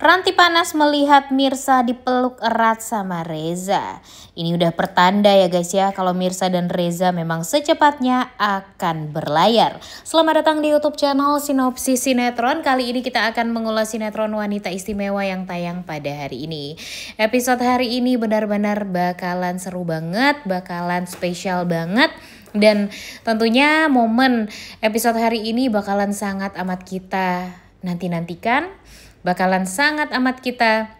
Ranti panas melihat Mirsa dipeluk erat sama Reza. Ini udah pertanda ya guys ya kalau Mirsa dan Reza memang secepatnya akan berlayar. Selamat datang di YouTube channel Sinopsis Sinetron. Kali ini kita akan mengulas sinetron wanita istimewa yang tayang pada hari ini. Episode hari ini benar-benar bakalan seru banget, bakalan spesial banget. Dan tentunya momen episode hari ini bakalan sangat amat kita nanti-nantikan, bakalan sangat amat kita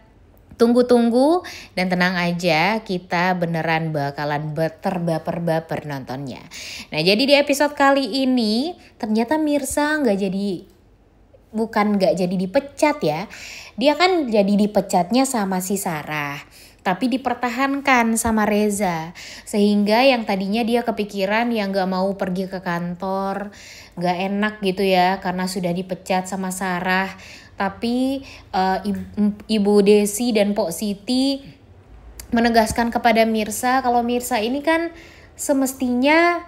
tunggu-tunggu, dan tenang aja kita beneran bakalan terbaper-baper nontonnya. Nah jadi di episode kali ini ternyata Mirsa bukan nggak jadi dipecat ya. Dia kan jadi dipecatnya sama si Sarah, tapi dipertahankan sama Reza. Sehingga yang tadinya dia kepikiran yang gak mau pergi ke kantor, gak enak gitu ya karena sudah dipecat sama Sarah. Tapi Ibu Desi dan Pok Siti menegaskan kepada Mirsa kalau Mirsa ini kan semestinya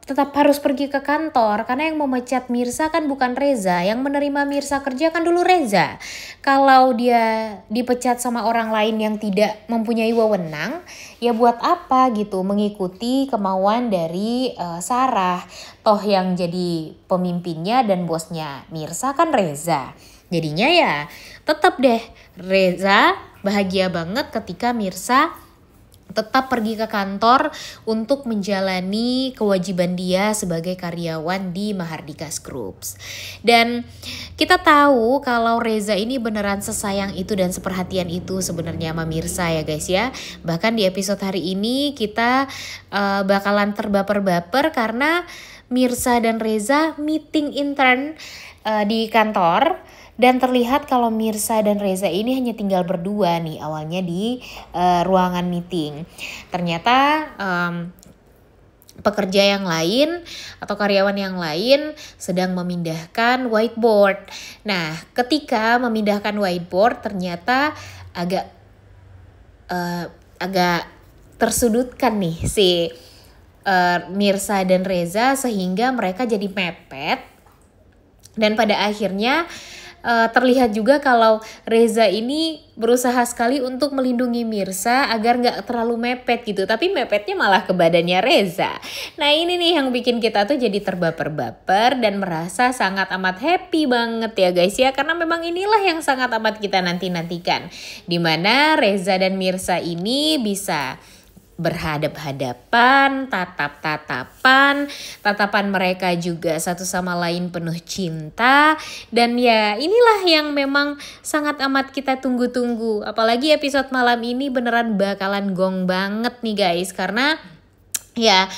tetap harus pergi ke kantor, karena yang memecat Mirsa kan bukan Reza, yang menerima Mirsa kerja kan dulu Reza. Kalau dia dipecat sama orang lain yang tidak mempunyai wewenang, ya buat apa gitu mengikuti kemauan dari Sarah. Toh yang jadi pemimpinnya dan bosnya Mirsa kan Reza. Jadinya ya tetap deh Reza bahagia banget ketika Mirsa tetap pergi ke kantor untuk menjalani kewajiban dia sebagai karyawan di Mahardika Groups. Dan kita tahu kalau Reza ini beneran sesayang itu dan seperhatian itu sebenarnya sama Mirsa ya guys ya. Bahkan di episode hari ini kita bakalan terbaper-baper karena Mirsa dan Reza meeting intern di kantor. Dan terlihat kalau Mirsa dan Reza ini hanya tinggal berdua nih awalnya di ruangan meeting. Ternyata pekerja yang lain atau karyawan yang lain sedang memindahkan whiteboard. Nah ketika memindahkan whiteboard ternyata agak tersudutkan nih si Mirsa dan Reza sehingga mereka jadi mepet. Dan pada akhirnya terlihat juga kalau Reza ini berusaha sekali untuk melindungi Mirsa agar nggak terlalu mepet gitu. Tapi mepetnya malah ke badannya Reza. Nah ini nih yang bikin kita tuh jadi terbaper-baper dan merasa sangat amat happy banget ya guys ya. Karena memang inilah yang sangat amat kita nanti-nantikan. Dimana Reza dan Mirsa ini bisa berhadap-hadapan, tatapan mereka juga satu sama lain penuh cinta. Dan ya inilah yang memang sangat amat kita tunggu-tunggu. Apalagi episode malam ini beneran bakalan gong banget nih guys. Karena ya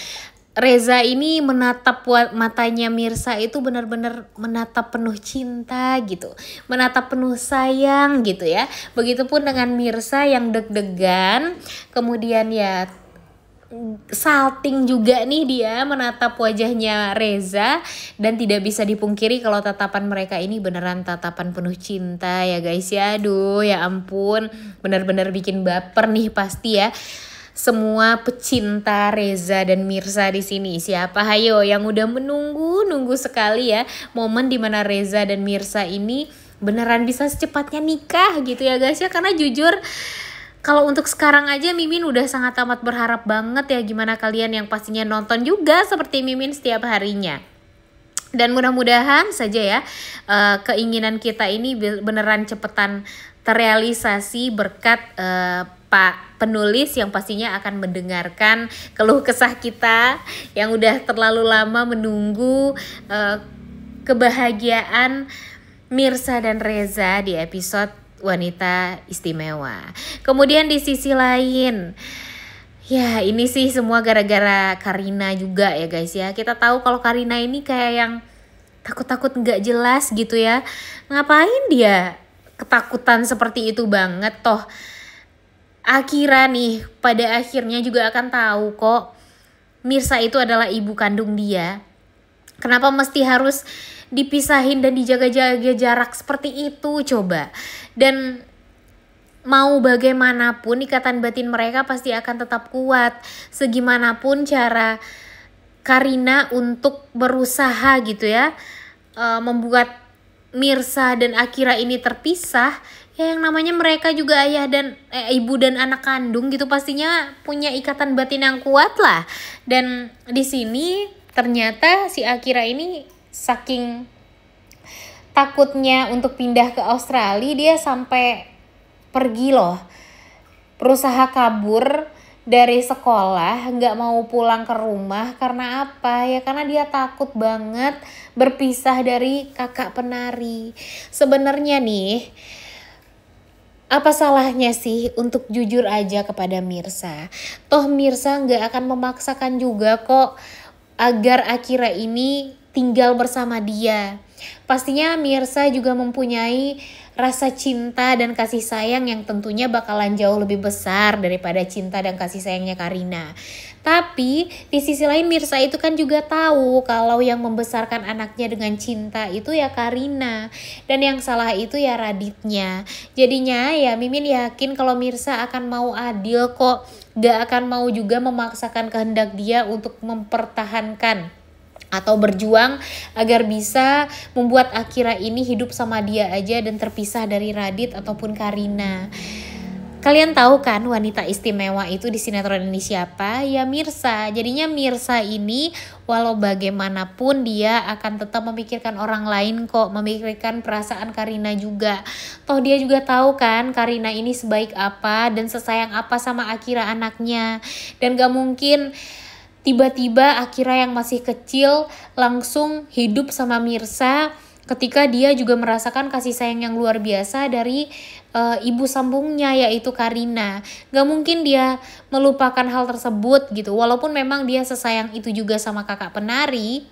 Reza ini menatap matanya Mirsa itu benar-benar menatap penuh cinta gitu. Menatap penuh sayang gitu ya. Begitupun dengan Mirsa yang deg-degan. Kemudian ya salting juga nih dia menatap wajahnya Reza. Dan tidak bisa dipungkiri kalau tatapan mereka ini beneran tatapan penuh cinta ya guys ya. Aduh ya ampun, benar-benar bikin baper nih pasti ya semua pecinta Reza dan Mirsa di sini. Siapa hayo yang udah menunggu sekali ya momen dimana Reza dan Mirsa ini beneran bisa secepatnya nikah gitu ya guys ya. Karena jujur kalau untuk sekarang aja Mimin udah sangat amat berharap banget ya. Gimana kalian yang pastinya nonton juga seperti Mimin setiap harinya. Dan mudah-mudahan saja ya keinginan kita ini beneran cepetan terrealisasi berkat Pak penulis yang pastinya akan mendengarkan keluh kesah kita yang udah terlalu lama menunggu kebahagiaan Mirsa dan Reza di episode Wanita Istimewa. Kemudian di sisi lain, ya ini sih semua gara-gara Karina juga ya guys ya. Kita tahu kalau Karina ini kayak yang takut-takut gak jelas gitu ya. Ngapain dia ketakutan seperti itu banget toh. Akira nih pada akhirnya juga akan tahu kok Mirsa itu adalah ibu kandung dia. Kenapa mesti harus dipisahin dan dijaga-jaga jarak seperti itu coba. Dan mau bagaimanapun ikatan batin mereka pasti akan tetap kuat. Segimanapun cara Karina untuk berusaha gitu ya membuat Mirsa dan Akira ini terpisah, ya yang namanya mereka juga ibu dan anak kandung gitu, pastinya punya ikatan batin yang kuat lah. Dan di sini ternyata si Akira ini saking takutnya untuk pindah ke Australia, dia sampai pergi loh, berusaha kabur dari sekolah, nggak mau pulang ke rumah. Karena apa ya? Karena dia takut banget berpisah dari kakak penari. Sebenarnya nih, apa salahnya sih untuk jujur aja kepada Mirsa? Toh Mirsa nggak akan memaksakan juga kok agar Akira ini tinggal bersama dia. Pastinya Mirsa juga mempunyai rasa cinta dan kasih sayang yang tentunya bakalan jauh lebih besar daripada cinta dan kasih sayangnya Karina. Tapi di sisi lain Mirsa itu kan juga tahu kalau yang membesarkan anaknya dengan cinta itu ya Karina. Dan yang salah itu ya Raditnya. Jadinya ya Mimin yakin kalau Mirsa akan mau adil kok. Gak akan mau juga memaksakan kehendak dia untuk mempertahankan atau berjuang agar bisa membuat Akira ini hidup sama dia aja dan terpisah dari Radit ataupun Karina. Kalian tahu kan wanita istimewa itu di sinetron ini siapa? Ya Mirsa. Jadinya Mirsa ini walau bagaimanapun dia akan tetap memikirkan orang lain kok, memikirkan perasaan Karina juga. Toh dia juga tahu kan Karina ini sebaik apa dan sesayang apa sama Akira anaknya. Dan gak mungkin tiba-tiba Akira yang masih kecil langsung hidup sama Mirsa ketika dia juga merasakan kasih sayang yang luar biasa dari ibu sambungnya yaitu Karina. Gak mungkin dia melupakan hal tersebut gitu. Walaupun memang dia sesayang itu juga sama kakak penari.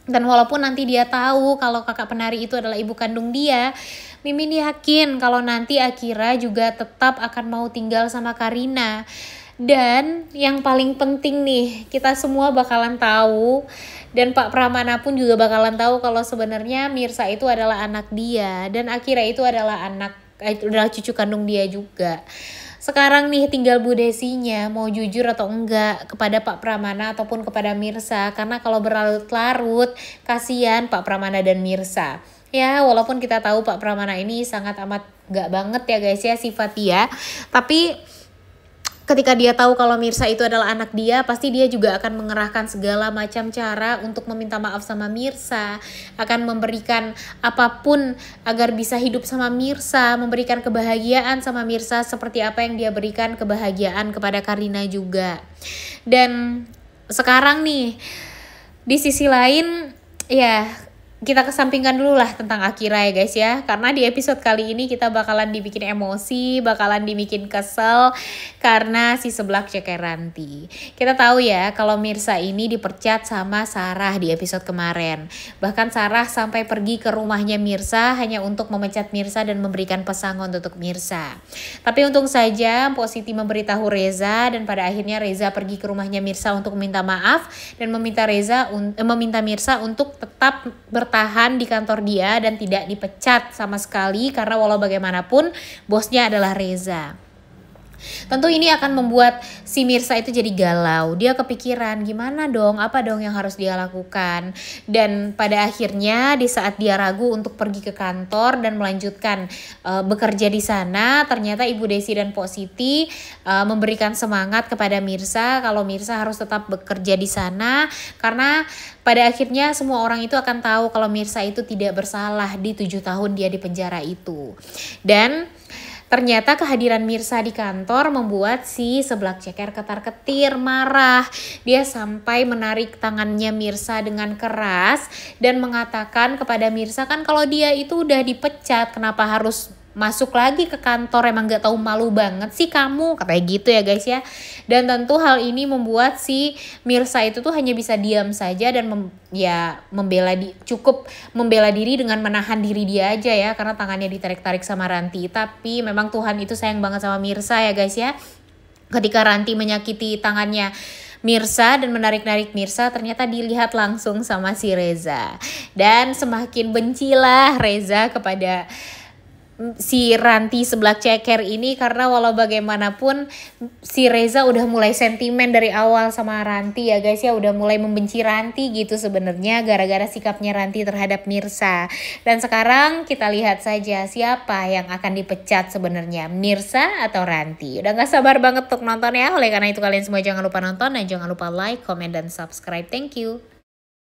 Dan walaupun nanti dia tahu kalau kakak penari itu adalah ibu kandung dia, Mimin yakin kalau nanti Akira juga tetap akan mau tinggal sama Karina. Dan yang paling penting nih, kita semua bakalan tahu dan Pak Pramana pun juga bakalan tahu kalau sebenarnya Mirsa itu adalah anak dia dan Akira itu adalah cucu kandung dia juga. Sekarang nih tinggal Bu Desinya mau jujur atau enggak kepada Pak Pramana ataupun kepada Mirsa, karena kalau berlarut-larut kasihan Pak Pramana dan Mirsa. Ya walaupun kita tahu Pak Pramana ini sangat amat gak banget ya guys ya sifat dia, tapi ketika dia tahu kalau Mirsa itu adalah anak dia, pasti dia juga akan mengerahkan segala macam cara untuk meminta maaf sama Mirsa, akan memberikan apapun agar bisa hidup sama Mirsa, memberikan kebahagiaan sama Mirsa seperti apa yang dia berikan kebahagiaan kepada Karina juga. Dan sekarang nih, di sisi lain ya kita kesampingkan dulu lah tentang Akira ya guys ya. Karena di episode kali ini kita bakalan dibikin emosi, bakalan dibikin kesel karena si seblak Cekeranti. Kita tahu ya kalau Mirsa ini dipercat sama Sarah di episode kemarin. Bahkan Sarah sampai pergi ke rumahnya Mirsa hanya untuk memecat Mirsa dan memberikan pesangon untuk Mirsa. Tapi untung saja Mpok Siti memberitahu Reza dan pada akhirnya Reza pergi ke rumahnya Mirsa untuk meminta maaf dan meminta Mirsa untuk tetap bertahan di kantor dia dan tidak dipecat sama sekali karena walau bagaimanapun bosnya adalah Reza. Tentu ini akan membuat si Mirsa itu jadi galau. Dia kepikiran gimana dong, apa dong yang harus dia lakukan. Dan pada akhirnya di saat dia ragu untuk pergi ke kantor dan melanjutkan bekerja di sana, ternyata Ibu Desi dan Pok Siti memberikan semangat kepada Mirsa kalau Mirsa harus tetap bekerja di sana karena pada akhirnya semua orang itu akan tahu kalau Mirsa itu tidak bersalah di 7 tahun dia di penjara itu. Dan ternyata kehadiran Mirsa di kantor membuat si seblak ceker ketar-ketir marah. Dia sampai menarik tangannya Mirsa dengan keras dan mengatakan kepada Mirsa, kan kalau dia itu udah dipecat kenapa harus masuk lagi ke kantor, emang gak tahu malu banget sih kamu, katanya gitu ya guys ya. Dan tentu hal ini membuat si Mirsa itu tuh hanya bisa diam saja dan cukup membela diri dengan menahan diri dia aja ya, karena tangannya ditarik-tarik sama Ranti. Tapi memang Tuhan itu sayang banget sama Mirsa ya guys ya. Ketika Ranti menyakiti tangannya Mirsa dan menarik-narik Mirsa, ternyata dilihat langsung sama si Reza. Dan semakin bencilah Reza kepada si Ranti seblak ceker ini, karena walau bagaimanapun si Reza udah mulai sentimen dari awal sama Ranti ya guys ya, udah mulai membenci Ranti gitu sebenarnya gara-gara sikapnya Ranti terhadap Mirsa. Dan sekarang kita lihat saja siapa yang akan dipecat sebenarnya, Mirsa atau Ranti. Udah gak sabar banget untuk nonton ya. Oleh karena itu kalian semua jangan lupa nonton dan jangan lupa like, comment, dan subscribe. Thank you.